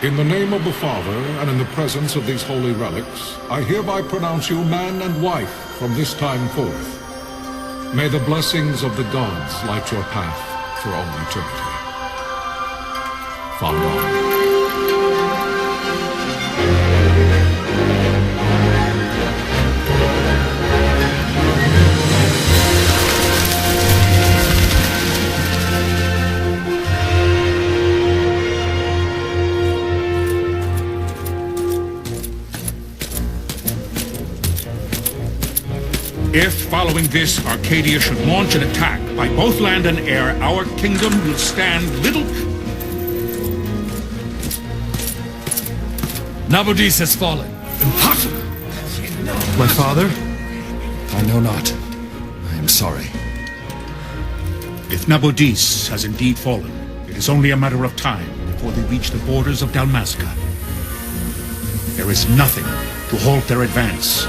In the name of the Father, and in the presence of these holy relics, I hereby pronounce you man and wife from this time forth. May the blessings of the gods light your path for all eternity. Father on. If, following this, Arcadia should launch an attack by both land and air, our kingdom will stand little... Nabudis has fallen. Impossible! My father? I know not. I am sorry. If Nabudis has indeed fallen, it is only a matter of time before they reach the borders of Dalmasca. There is nothing to halt their advance.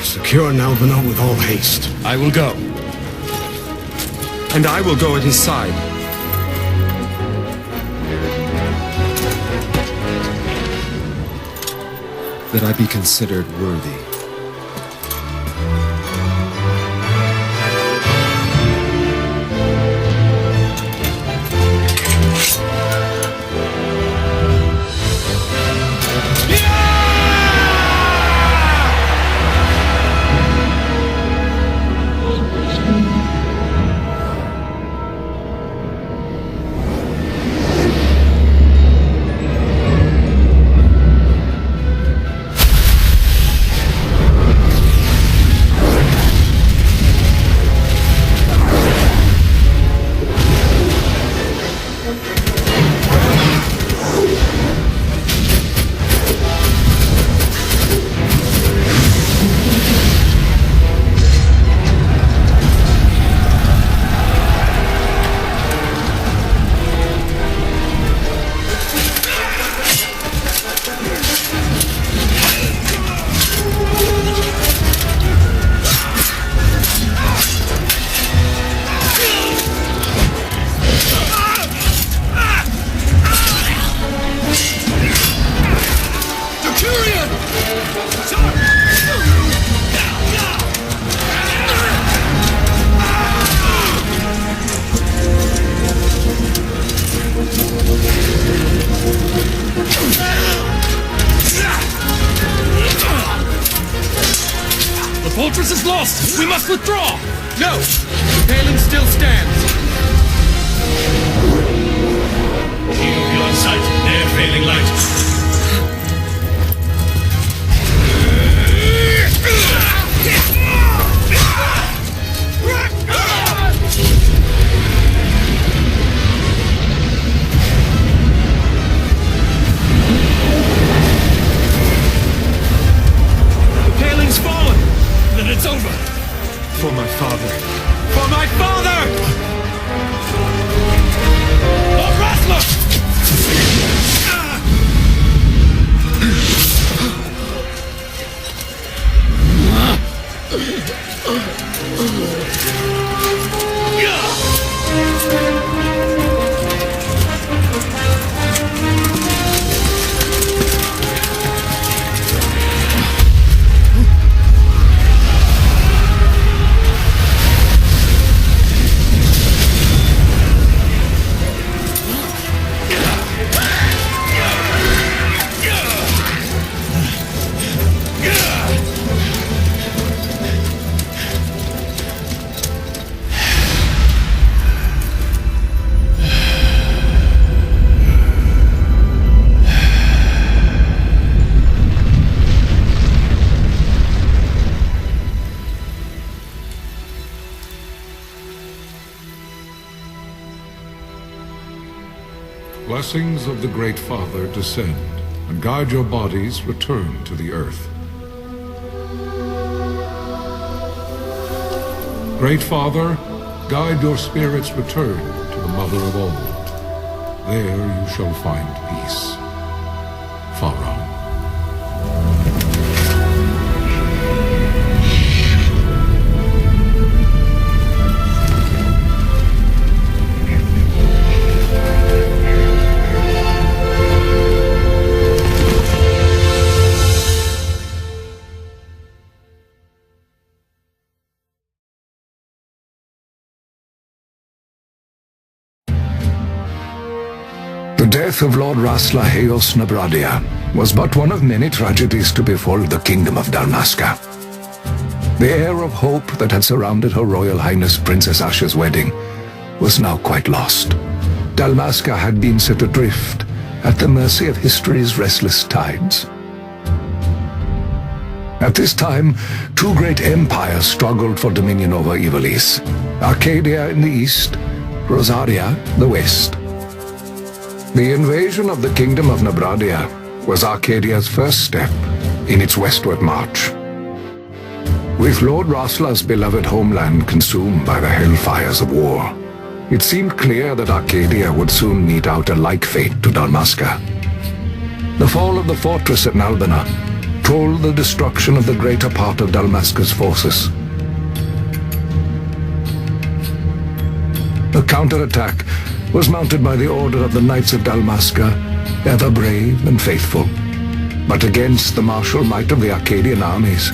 Secure Nalvino with all haste. I will go. And I will go at his side. That I be considered worthy. fortress is lost! We must withdraw! No! The paling still stands! Keep your sight, their failing light. It's over! For my father. For my father! Lord Wrestler! Blessings of the Great Father descend, and guide your bodies return to the earth. Great Father, guide your spirits return to the Mother of all. There you shall find peace. Pharaoh. The death of Lord Rasla Heos Nabradia was but one of many tragedies to befall the kingdom of Dalmasca. The air of hope that had surrounded Her Royal Highness Princess Asha's wedding was now quite lost. Dalmasca had been set adrift at the mercy of history's restless tides. At this time, two great empires struggled for dominion over Ivalice: Arcadia in the east, Rosaria the west. The invasion of the kingdom of Nabradia was Arcadia's first step in its westward march. With Lord Rasla's beloved homeland consumed by the hellfires of war, it seemed clear that Arcadia would soon mete out a like fate to Dalmasca. The fall of the fortress at Nalbina told the destruction of the greater part of Dalmasca's forces. The counterattack was mounted by the order of the Knights of Dalmasca, ever brave and faithful. But against the martial might of the Arcadian armies,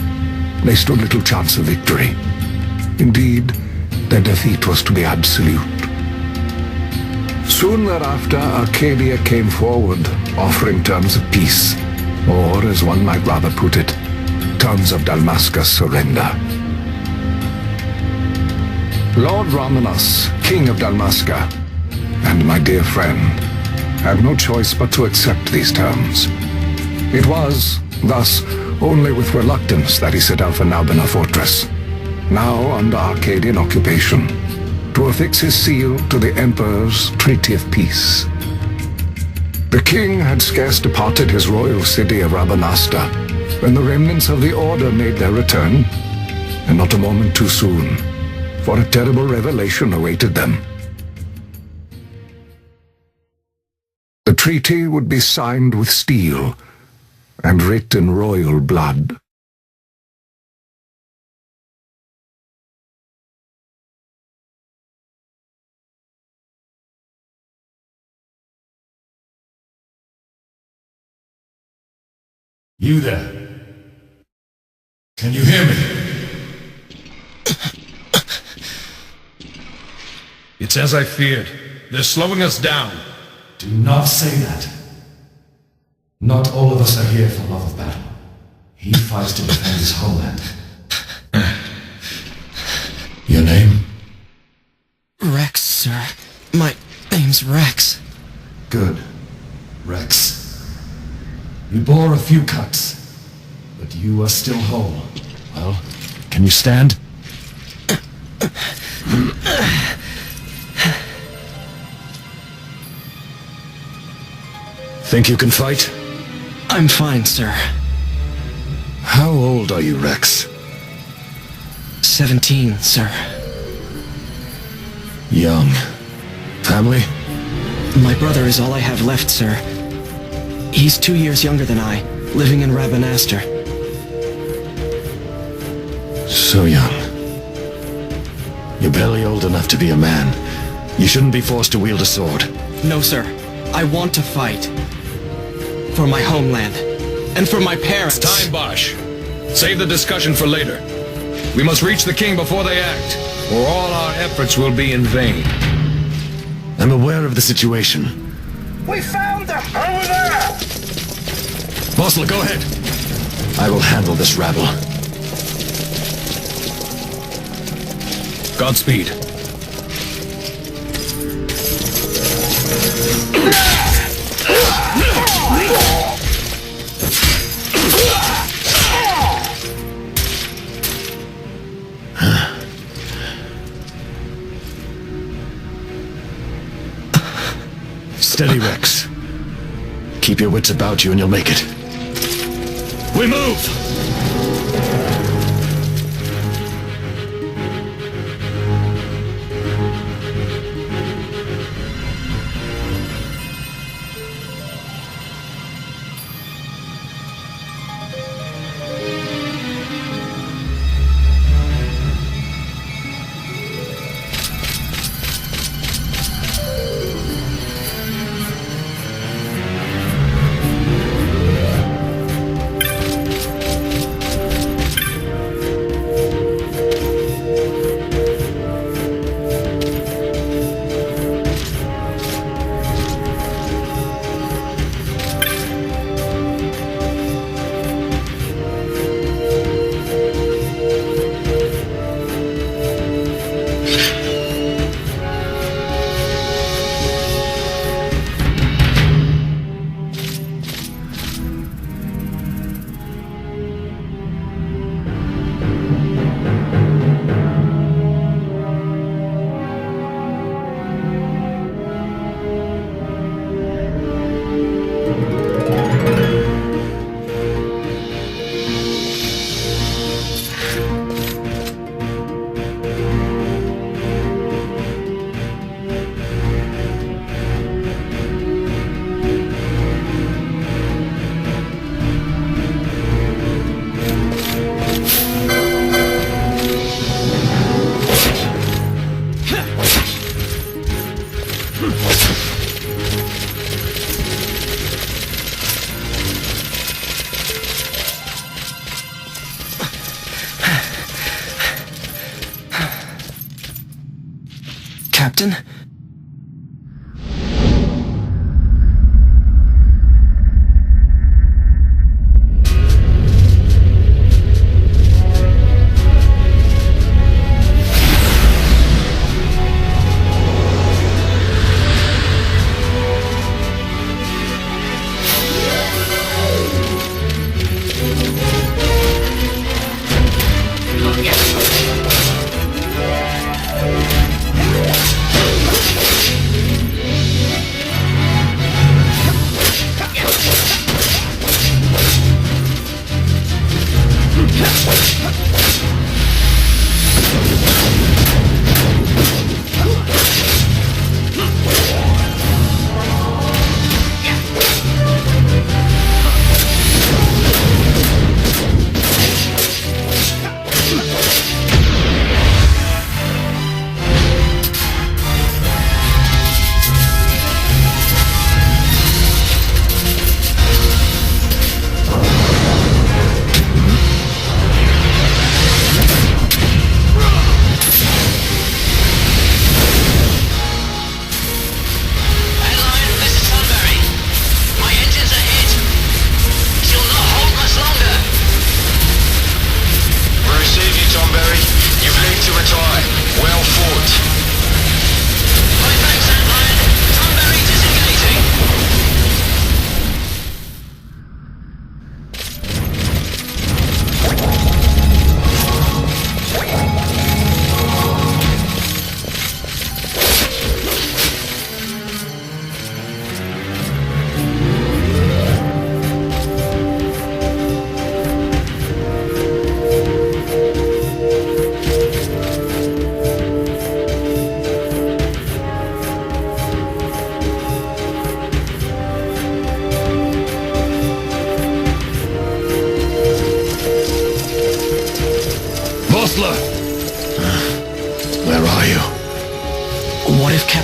they stood little chance of victory. Indeed, their defeat was to be absolute. Soon thereafter, Arcadia came forward, offering terms of peace, or, as one might rather put it, terms of Dalmasca's surrender. Lord Romanos, King of Dalmasca, and my dear friend, had no choice but to accept these terms. It was, thus, only with reluctance that he set out for Nalbina Fortress, now under Arcadian occupation, to affix his seal to the Emperor's Treaty of Peace. The king had scarce departed his royal city of Rabanasta when the remnants of the Order made their return, and not a moment too soon, for a terrible revelation awaited them. The treaty would be signed with steel and writ in royal blood. You there? Can you hear me? It's as I feared. They're slowing us down. Do not say that. Not all of us are here for love of battle. He fights to defend his homeland. Your name? Rex, sir. My name's Rex. Good. Rex. You bore a few cuts, but you are still whole. Well, can you stand? Think you can fight? I'm fine, sir. How old are you, Rex? 17, sir. Young. Family? My brother is all I have left, sir. He's 2 years younger than I, living in Rabanastre. So young. You're barely old enough to be a man. You shouldn't be forced to wield a sword. No, sir. I want to fight. For my homeland. And for my parents. It's time, Bosch. Save the discussion for later. We must reach the king before they act, or all our efforts will be in vain. I'm aware of the situation. We found them! Over there! Mossler, go ahead. I will handle this rabble. Godspeed. Steady, Rex. Keep your wits about you and you'll make it. We move! Captain?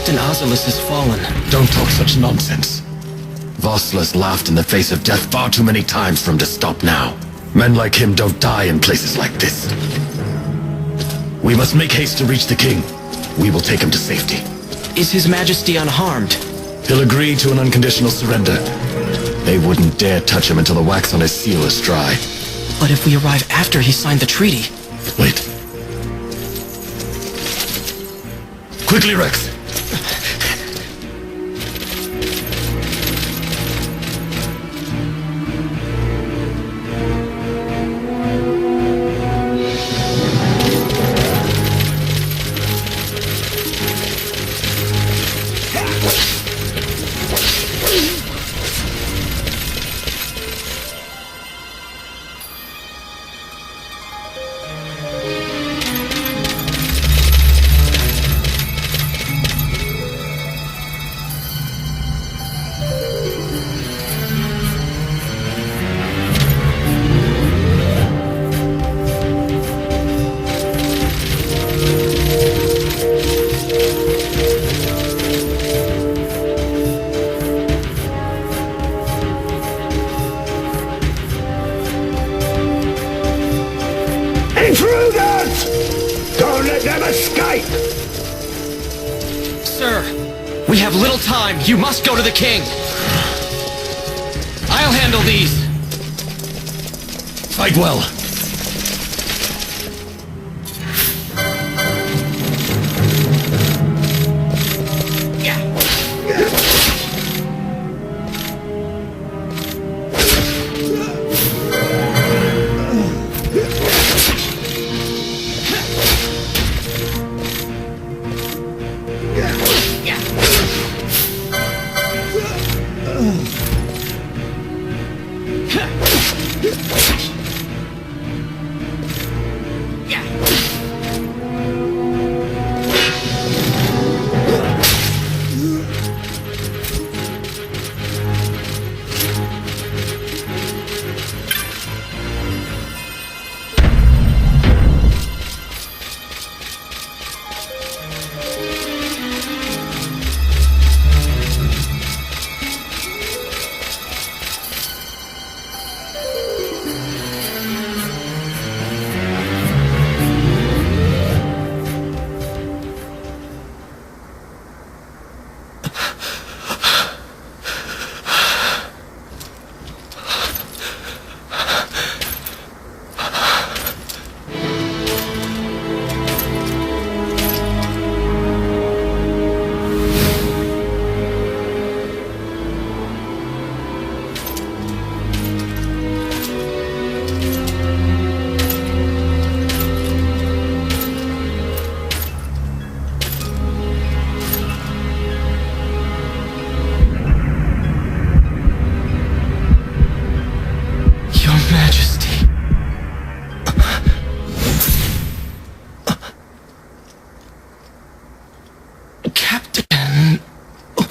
Captain Oculus has fallen. Don't talk such nonsense. Vossler's laughed in the face of death far too many times for him to stop now. Men like him don't die in places like this. We must make haste to reach the king. We will take him to safety. Is His Majesty unharmed? He'll agree to an unconditional surrender. They wouldn't dare touch him until the wax on his seal is dry. But if we arrive after he signed the treaty... Wait. Quickly, Rex! Intruders! Don't let them escape! Sir, we have little time. You must go to the king. I'll handle these. Fight well.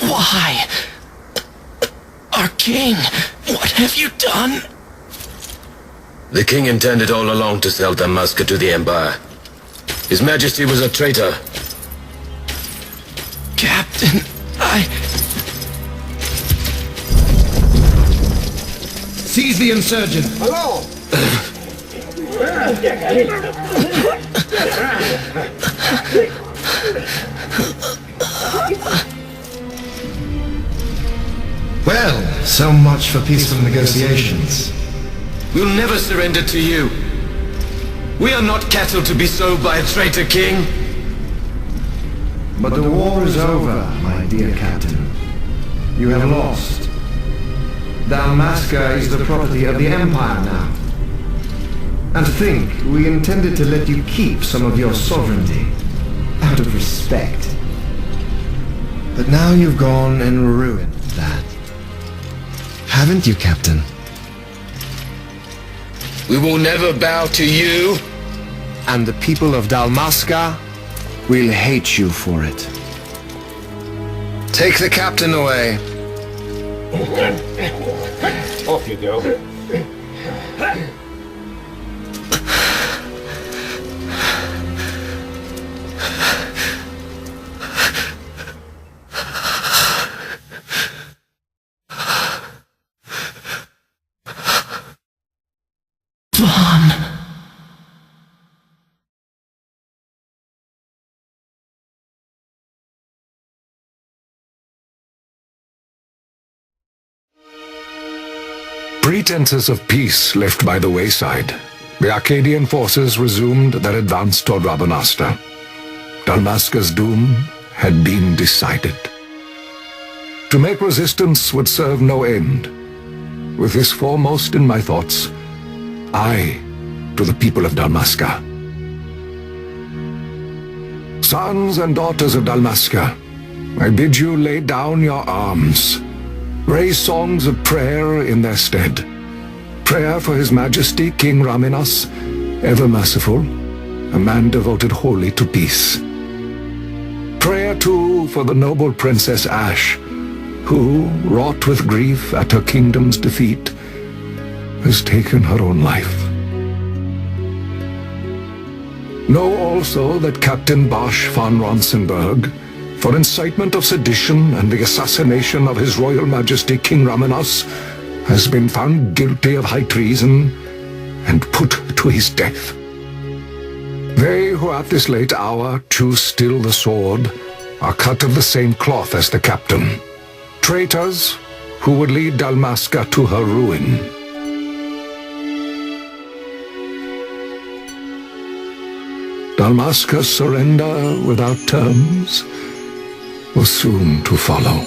Why? Our king, what have you done? The king intended all along to sell Damascus to the Empire. His Majesty was a traitor. Captain, Seize the insurgent! Hello! Well, so much for peaceful negotiations. We'll never surrender to you. We are not cattle to be sold by a traitor king. But the war is over, my dear captain. You have lost. Dalmasca is the property of the Empire now. And to think, we intended to let you keep some of your sovereignty, out of respect. But now you've gone and ruined that. Haven't you, Captain? We will never bow to you. And the people of Dalmasca will hate you for it. Take the captain away. Off you go. gone. Pretenses of peace left by the wayside, the Arcadian forces resumed their advance toward Rabanasta. Dalmasca's doom had been decided. To make resistance would serve no end. With this foremost in my thoughts, I, to the people of Dalmasca. Sons and daughters of Dalmasca, I bid you lay down your arms. Raise songs of prayer in their stead. Prayer for His Majesty King Raminas, ever merciful, a man devoted wholly to peace. Prayer, too, for the noble Princess Ash, who, wrought with grief at her kingdom's defeat, has taken her own life. Know also that Captain Bosch von Ronsenberg, for incitement of sedition and the assassination of His Royal Majesty King Raminas, has been found guilty of high treason and put to his death. They who at this late hour choose still the sword are cut of the same cloth as the captain. Traitors who would lead Dalmasca to her ruin. Dalmasca's surrender without terms was soon to follow.